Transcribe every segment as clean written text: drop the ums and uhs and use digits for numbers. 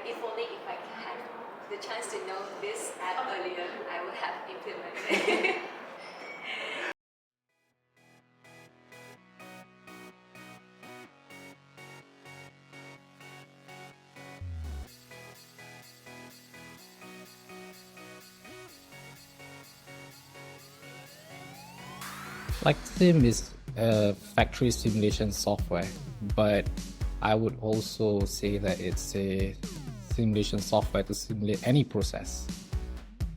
if only if I had the chance to know this app earlier, I would have implemented it. FlexSim is a factory simulation software, but I would also say that it's a simulation software to simulate any process.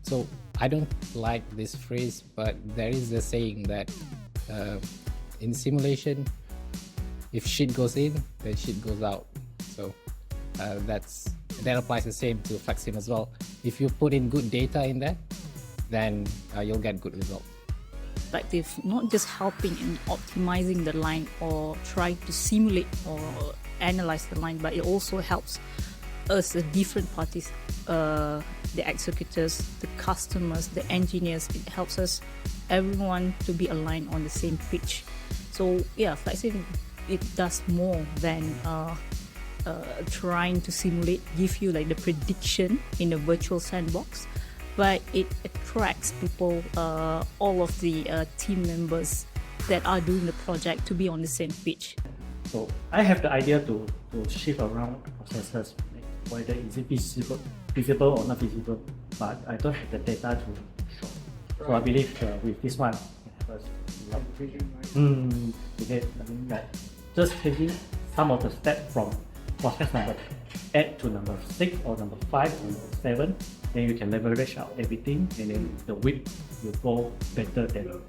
So I don't like this phrase, but there is a saying that in simulation, if shit goes in, then shit goes out. So that applies the same to FlexSim as well. If you put in good data in there, then you'll get good results. Perspective, not just helping in optimizing the line or trying to simulate or analyze the line, but it also helps us, the different parties, the executors, the customers, the engineers. It helps us, everyone, to be aligned on the same pitch. So yeah, FlexSim, it does more than trying to simulate, give you like the prediction in a virtual sandbox, but it attracts people, all of the team members that are doing the project to be on the same pitch. So I have the idea to shift around processes, like whether is it feasible or not feasible, but I don't have the data to show. So I believe with this one, it helps us like just taking some of the steps from process number 8 to number 6 or number 5 or number 7, then you can leverage out everything, and then the width will go better than